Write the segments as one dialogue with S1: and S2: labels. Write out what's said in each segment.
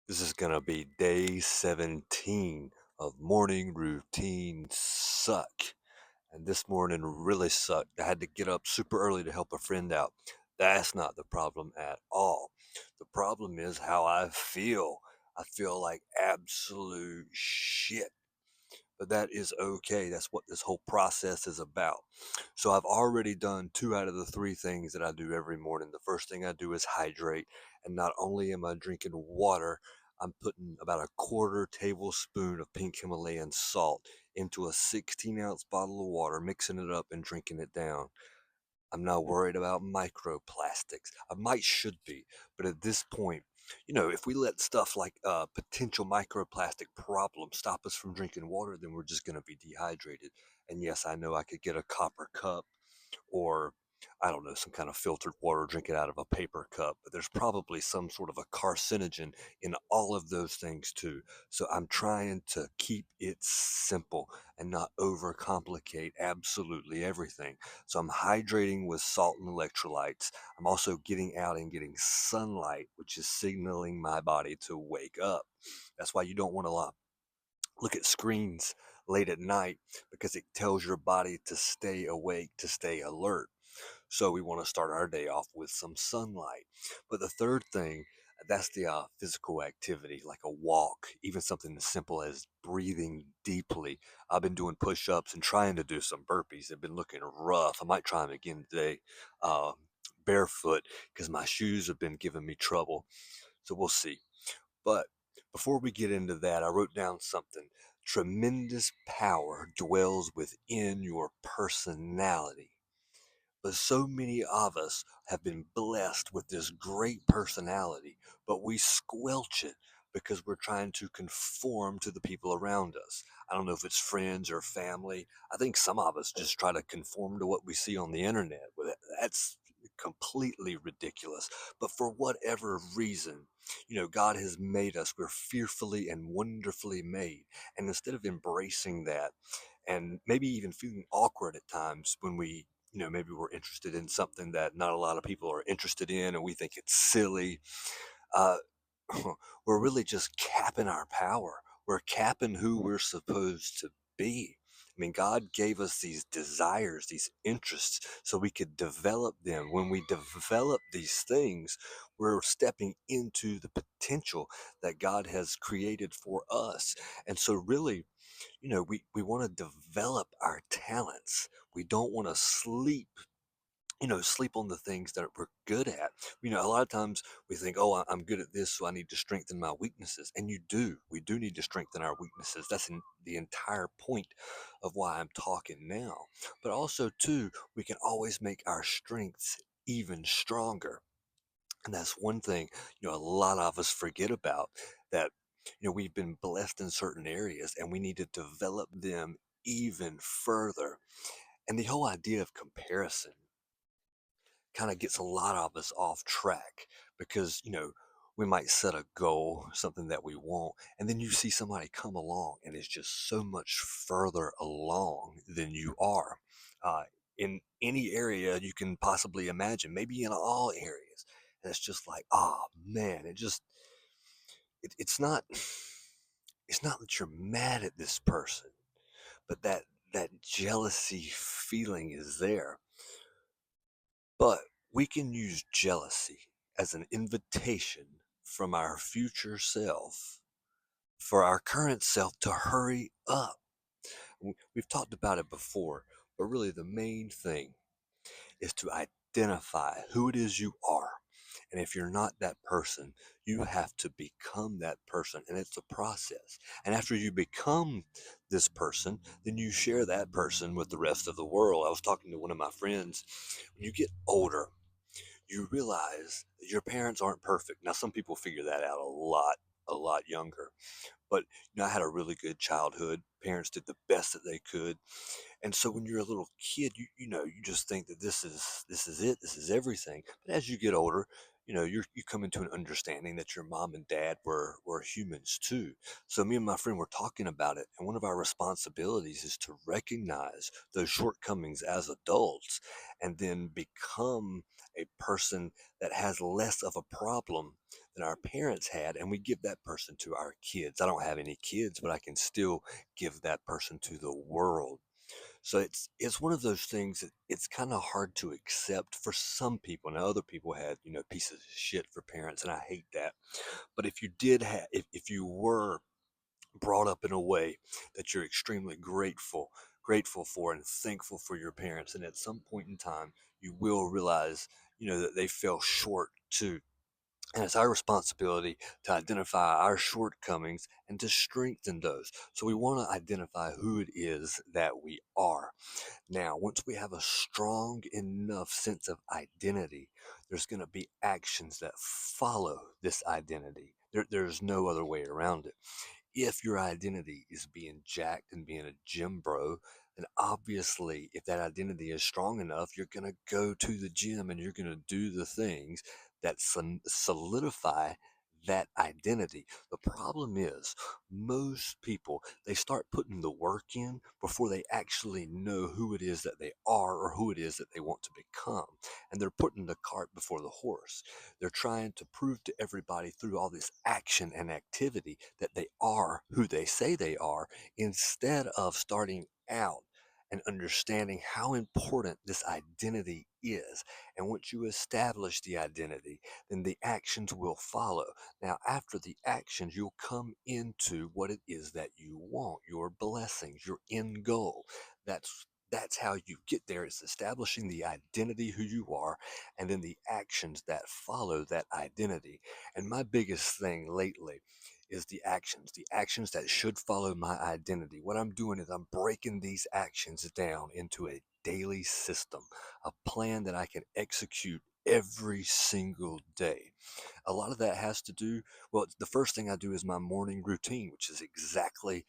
S1: This is going to be day 17 of morning routine suck. And this morning really sucked. I had to get up super early to help a friend out. That's not the problem at all. The problem is how I feel. I feel like absolute shit. But that is okay. That's what this whole process is about. So I've already done two out of the three things that I do every morning. The first thing I do is hydrate. And not only am I drinking water, I'm putting about a quarter tablespoon of pink Himalayan salt into a 16-ounce bottle of water, mixing it up and drinking it down. I'm not worried about microplastics. Should be, but at this point, if we let stuff like potential microplastic problems stop us from drinking water, then we're just going to be dehydrated. And yes, I know I could get a copper cup or I don't know, some kind of filtered water, drink it out of a paper cup, but there's probably some sort of a carcinogen in all of those things too. So I'm trying to keep it simple and not overcomplicate absolutely everything. So I'm hydrating with salt and electrolytes. I'm also getting out and getting sunlight, which is signaling my body to wake up. That's why you don't want to look at screens late at night because it tells your body to stay awake, to stay alert. So we want to start our day off with some sunlight. But the third thing, that's the physical activity, like a walk, even something as simple as breathing deeply. I've been doing push-ups and trying to do some burpees. They've been looking rough. I might try them again today, uh, barefoot, because my shoes have been giving me trouble. So we'll see. But before we get into that, I wrote down something. Tremendous power dwells within your personality. But so many of us have been blessed with this great personality, but we squelch it because we're trying to conform to the people around us. I don't know if it's friends or family. I think some of us just try to conform to what we see on the internet. That's completely ridiculous. But for whatever reason, God has made us. We're fearfully and wonderfully made. And instead of embracing that and maybe even feeling awkward at times when maybe we're interested in something that not a lot of people are interested in and we think it's silly. Uh, we're really just capping our power. We're capping who we're supposed to be. I mean, God gave us these desires, these interests, so we could develop them. When we develop these things, we're stepping into the potential that God has created for us. And so, really, we want to develop our talents. We don't want to sleep on the things that we're good at. A lot of times we think, oh, I'm good at this, so I need to strengthen my weaknesses. And you do. We do need to strengthen our weaknesses. That's the entire point of why I'm talking now. But also, too, we can always make our strengths even stronger. And that's one thing, a lot of us forget about that, we've been blessed in certain areas and we need to develop them even further. And the whole idea of comparison kind of gets a lot of us off track because, we might set a goal, something that we want, and then you see somebody come along and is just so much further along than you are uh, in any area you can possibly imagine, maybe in all areas. And it's just like, oh man, it's not, it's not that you're mad at this person, but that jealousy feeling is there. But we can use jealousy as an invitation from our future self for our current self to hurry up. We've talked about it before, but really the main thing is to identify who it is you are. And if you're not that person, you have to become that person. And it's a process. And after you become this person, then you share that person with the rest of the world. I was talking to one of my friends. When you get older, you realize that your parents aren't perfect. Now, some people figure that out a lot younger. But I had a really good childhood. Parents did the best that they could. And so when you're a little kid, you just think that this is it, this is everything. But as you get older, you come into an understanding that your mom and dad were humans too. So me and my friend were talking about it, and one of our responsibilities is to recognize those shortcomings as adults and then become a person that has less of a problem than our parents had, and we give that person to our kids. I don't have any kids, but I can still give that person to the world. So it's one of those things that it's kind of hard to accept for some people. Now other people had, pieces of shit for parents, and I hate that. But if you did have, if you were brought up in a way that you're extremely grateful for and thankful for your parents, and at some point in time you will realize, that they fell short too. And it's our responsibility to identify our shortcomings and to strengthen those. So we want to identify who it is that we are. Now, once we have a strong enough sense of identity, there's going to be actions that follow this identity. There's no other way around it. If your identity is being jacked and being a gym bro, then obviously, if that identity is strong enough, you're going to go to the gym and you're going to do the things that solidify that identity. The problem is, most people, they start putting the work in before they actually know who it is that they are or who it is that they want to become. And they're putting the cart before the horse. They're trying to prove to everybody through all this action and activity that they are who they say they are, instead of starting out and understanding how important this identity is. And once you establish the identity, then the actions will follow. Now, after the actions, you'll come into what it is that you want, your blessings, your end goal. That's how you get there. It's establishing the identity, who you are, and then the actions that follow that identity. And my biggest thing lately is the actions that should follow my identity. What I'm doing is I'm breaking these actions down into a daily system, a plan that I can execute every single day. A lot of that has to do, well, the first thing I do is my morning routine, which is exactly,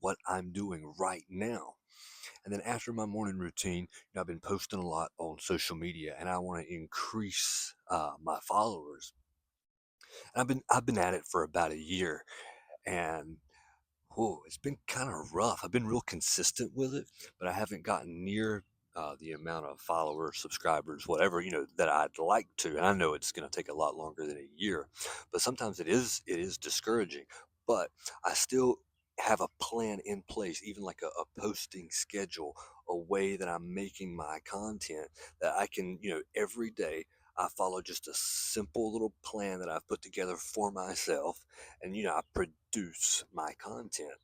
S1: what I'm doing right now. And then after my morning routine, I've been posting a lot on social media, and I want to increase my followers. And I've been at it for about a year, and it's been kind of rough. I've been real consistent with it, but I haven't gotten near the amount of followers, subscribers, whatever, that I'd like to. And I know it's going to take a lot longer than a year, but sometimes it is discouraging. But I still have a plan in place, even like a posting schedule, a way that I'm making my content that I can, every day I follow just a simple little plan that I've put together for myself, and I produce my content.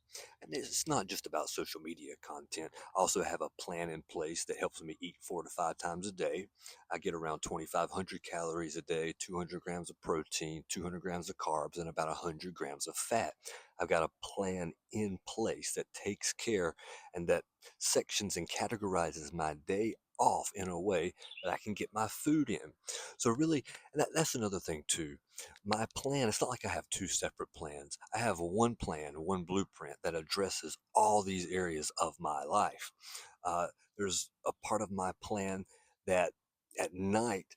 S1: And it's not just about social media content. I also have a plan in place that helps me eat 4 to 5 times a day. I get around 2,500 calories a day, 200 grams of protein, 200 grams of carbs, and about 100 grams of fat. I've got a plan in place that takes care and that sections and categorizes my day off in a way that I can get my food in. So really, and that's another thing too. My plan, it's not like I have two separate plans. I have one plan, one blueprint that addresses all these areas of my life. Uh, there's a part of my plan that at night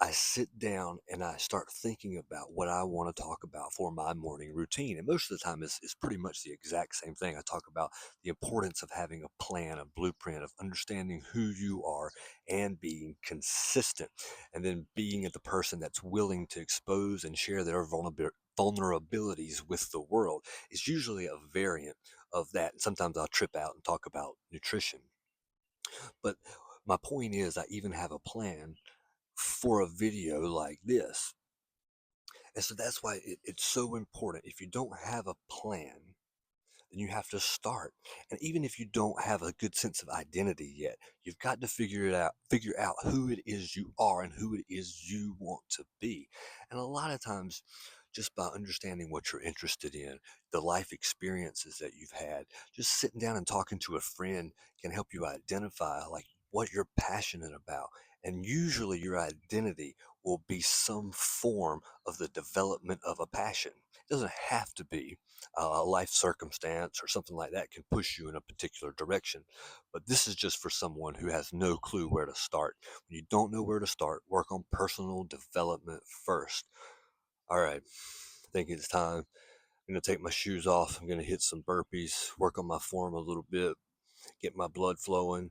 S1: I sit down and I start thinking about what I want to talk about for my morning routine. And most of the time is pretty much the exact same thing. I talk about the importance of having a plan, a blueprint, of understanding who you are and being consistent. And then being the person that's willing to expose and share their vulnerabilities with the world is usually a variant of that. And sometimes I'll trip out and talk about nutrition. But my point is, I even have a plan for a video like this. And so that's why it's so important. If you don't have a plan, then you have to start. And even if you don't have a good sense of identity yet, you've got to figure out who it is you are and who it is you want to be. And a lot of times, just by understanding what you're interested in, the life experiences that you've had, just sitting down and talking to a friend can help you identify like what you're passionate about. And usually your identity will be some form of the development of a passion. It doesn't have to be a life circumstance or something like that can push you in a particular direction. But this is just for someone who has no clue where to start. When you don't know where to start, work on personal development first. All right, I think it's time. I'm going to take my shoes off. I'm going to hit some burpees, work on my form a little bit, get my blood flowing,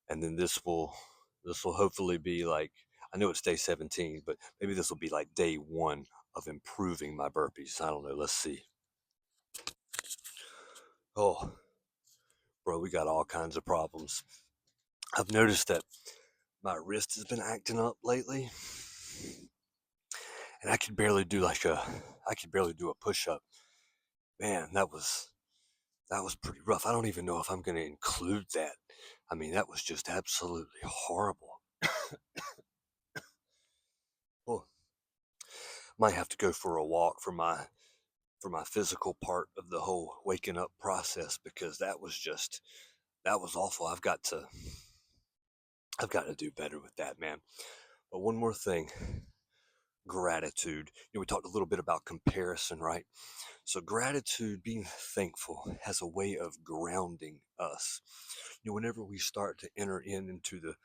S1: and then this will hopefully be like, I know it's day 17, but maybe this will be like day 1 of improving my burpees. I don't know. Let's see. Oh, bro, we got all kinds of problems. I've noticed that my wrist has been acting up lately, and I could barely do a push-up. Man, that was pretty rough. I don't even know if I'm going to include that. I mean, that was just absolutely horrible. Oh, might have to go for a walk for my physical part of the whole waking up process, because that was awful. I've got to do better with that, man. But one more thing, gratitude. We talked a little bit about comparison, right? So gratitude, being thankful, has a way of grounding us. Whenever we start to enter into the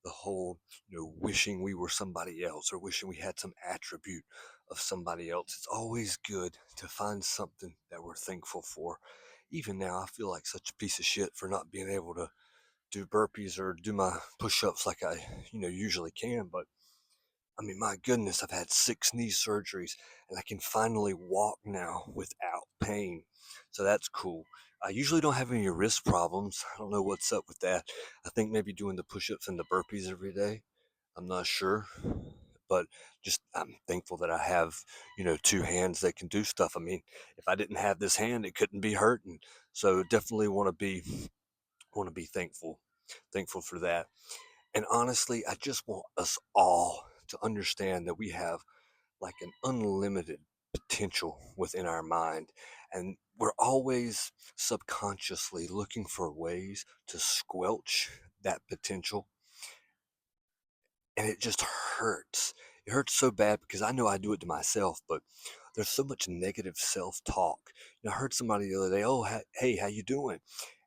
S1: whole, wishing we were somebody else or wishing we had some attribute of somebody else, it's always good to find something that we're thankful for. Even now, I feel like such a piece of shit for not being able to do burpees or do my push-ups like I, usually can. But I mean, my goodness, I've had 6 knee surgeries and I can finally walk now without pain. So that's cool. I usually don't have any wrist problems. I don't know what's up with that. I think maybe doing the push ups and the burpees every day. I'm not sure. But just I'm thankful that I have, 2 hands that can do stuff. I mean, if I didn't have this hand, it couldn't be hurting. So definitely want to be thankful for that. And honestly, I just want us all to understand that we have like an unlimited potential within our mind. And we're always subconsciously looking for ways to squelch that potential. And it just hurts. It hurts so bad because I know I do it to myself, but there's so much negative self-talk. I heard somebody the other day, oh, hey, how you doing?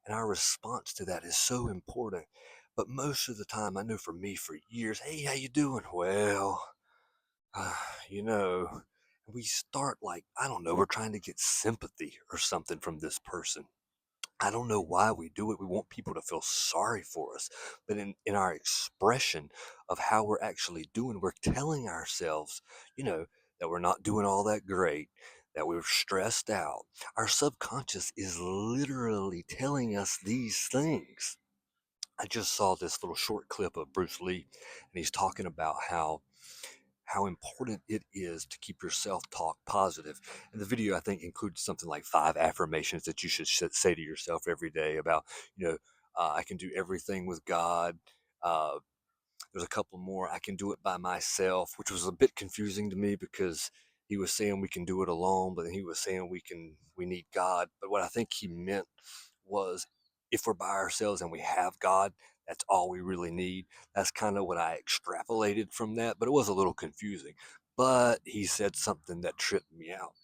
S1: And our response to that is so important. But most of the time, I know for me, for years, hey, how you doing? Well, you know, we start like, I don't know, we're trying to get sympathy or something from this person. I don't know why we do it. We want people to feel sorry for us. But in our expression of how we're actually doing, we're telling ourselves, that we're not doing all that great, that we're stressed out. Our subconscious is literally telling us these things. I just saw this little short clip of Bruce Lee, and he's talking about how important it is to keep your self-talk positive. And the video, I think, includes something like 5 affirmations that you should say to yourself every day about, I can do everything with God. Uh, there's a couple more. I can do it by myself, which was a bit confusing to me because he was saying we can do it alone, but then he was saying we need God. But what I think he meant was, if we're by ourselves and we have God, that's all we really need. That's kind of what I extrapolated from that, but it was a little confusing. But he said something that tripped me out,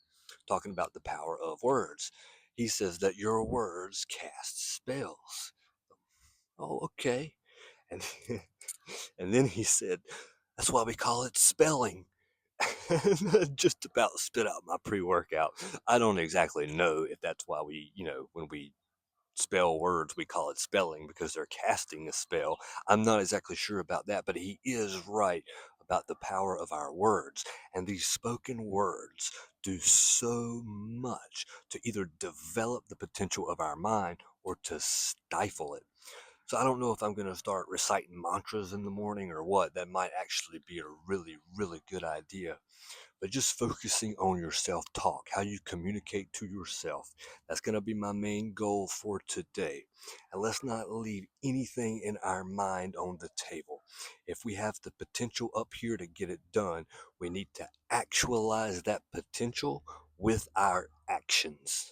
S1: talking about the power of words. He says that your words cast spells. Oh, okay. And and then he said, that's why we call it spelling. Just about spit out my pre-workout. I don't exactly know if that's why when we spell words, we call it spelling because they're casting a spell. I'm not exactly sure about that, but he is right about the power of our words. And these spoken words do so much to either develop the potential of our mind or to stifle it. So I don't know if I'm going to start reciting mantras in the morning or what. That might actually be a really, really good idea. But just focusing on your self-talk, how you communicate to yourself. That's going to be my main goal for today. And let's not leave anything in our mind on the table. If we have the potential up here to get it done, we need to actualize that potential with our actions.